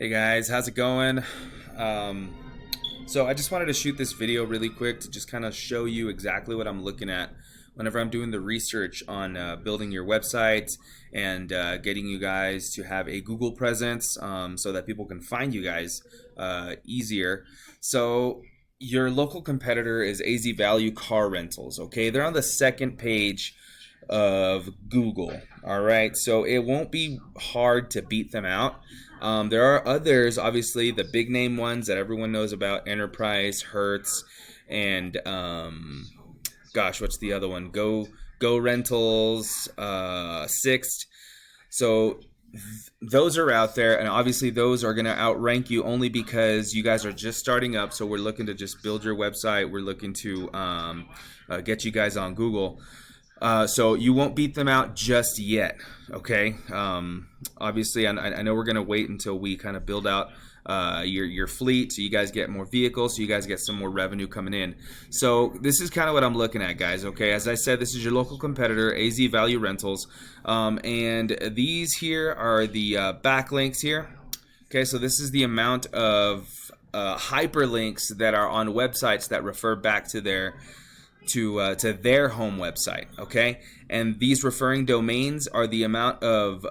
Hey guys, how's it going? Um, so I just wanted to shoot this video really quick to just kind of show you exactly what I'm looking at whenever I'm doing the research on building your website and getting you guys to have a Google presence so that people can find you guys easier. So your local competitor is AZ Value Car Rentals. Okay, they're on the second page of Google. All right, so it won't be hard to beat them out. There are others, obviously, the big name ones that everyone knows about: Enterprise, Hertz, and gosh, what's the other one? Go Rentals, Sixt. So those are out there, and obviously those are going to outrank you only because you guys are just starting up. So we're looking to just build your website. We're looking to get you guys on Google. So you won't beat them out just yet, okay? Obviously, I know we're going to wait until we kind of build out your fleet so you guys get more vehicles, so you guys get some more revenue coming in. So this is kind of what I'm looking at, guys, okay? As I said, this is your local competitor, AZ Value Rentals, and these here are the backlinks here. Okay, so this is the amount of hyperlinks that are on websites that refer back to their home website, okay? And these referring domains are the amount of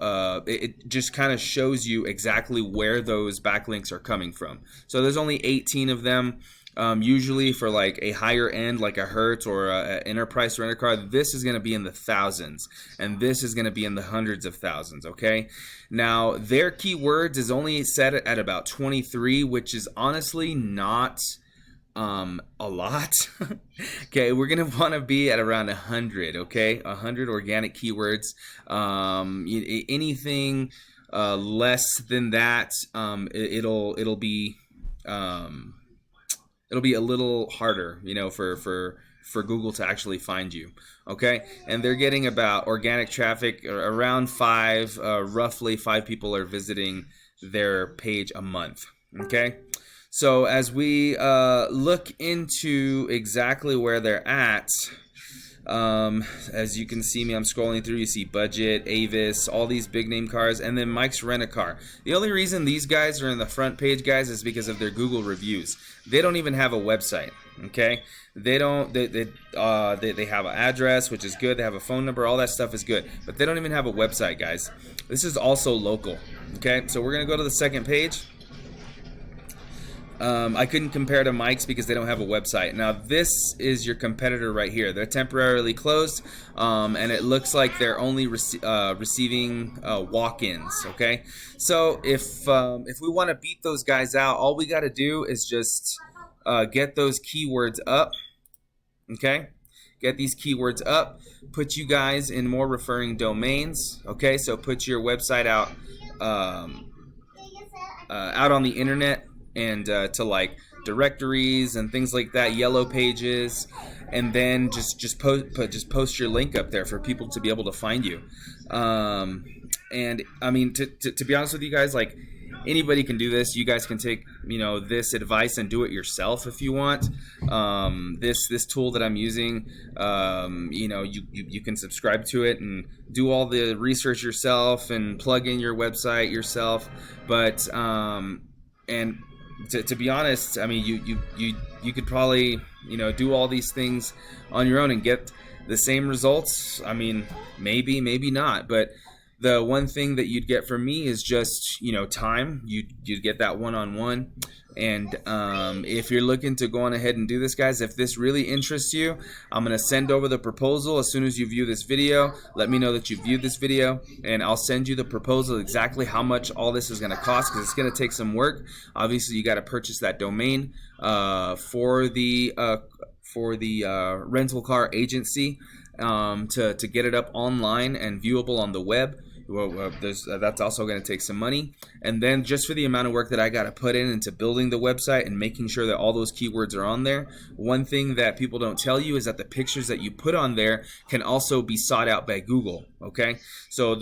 it just kind of shows you exactly where those backlinks are coming from. So there's only 18 of them. Usually for like a higher end, like a Hertz or a Enterprise rent a car, this is going to be in the thousands, and this is going to be in the hundreds of thousands, okay? Now, their keywords is only set at about 23, which is honestly not a lot. Okay, we're gonna want to be at around 100. Okay, 100 organic keywords. Anything less than that, it'll be a little harder, you know, for Google to actually find you. Okay, and they're getting about organic traffic around roughly five people are visiting their page a month. Okay. So as we look into exactly where they're at, as you can see me, I'm scrolling through, you see Budget, Avis, all these big name cars, and then Mike's Rent-A-Car. The only reason these guys are in the front page, guys, is because of their Google reviews. They don't even have a website, okay? They have an address, which is good. They have a phone number. All that stuff is good. But they don't even have a website, guys. This is also local, okay? So we're going to go to the second page. I couldn't compare to Mike's because they don't have a website. Now this is your competitor right here. They're temporarily closed, and it looks like they're only receiving walk-ins. Okay, so if we want to beat those guys out, all we got to do is just get those keywords up. Okay, get these keywords up. Put you guys in more referring domains. Okay, so put your website out out on the internet, and to like directories and things like that, yellow pages, and then just post your link up there for people to be able to find you. And I mean, to be honest with you guys, like, anybody can do this. You guys can take, you know, this advice and do it yourself if you want. This tool that I'm using, you know, you can subscribe to it and do all the research yourself and plug in your website yourself. But and to be honest, I mean, you could probably, you know, do all these things on your own and get the same results. I mean, maybe not, but the one thing that you'd get from me is just, you know, time. You'd get that one-on-one. And if you're looking to go on ahead and do this, guys, if this really interests you, I'm going to send over the proposal as soon as you view this video. Let me know that you viewed this video, and I'll send you the proposal, exactly how much all this is going to cost, because it's going to take some work. Obviously, you got to purchase that domain for the rental car agency to get it up online and viewable on the web. Well, that's also going to take some money. And then just for the amount of work that I got to put into building the website and making sure that all those keywords are on there, one thing that people don't tell you is that the pictures that you put on there can also be sought out by Google, okay? So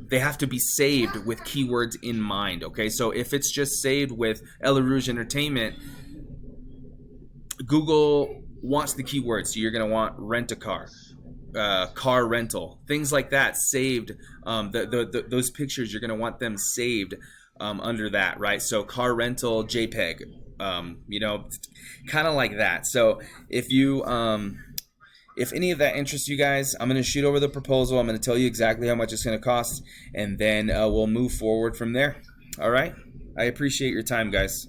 they have to be saved with keywords in mind, okay? So if it's just saved with Ellerruj Entertainment, Google wants the keywords, so you're going to want rent-a-car. Car rental, things like that saved. Those pictures, you're going to want them saved under that, right? So car rental JPEG, kind of like that. So if any of that interests you guys, I'm going to shoot over the proposal. I'm going to tell you exactly how much it's going to cost, and then we'll move forward from there. All right? I appreciate your time, guys.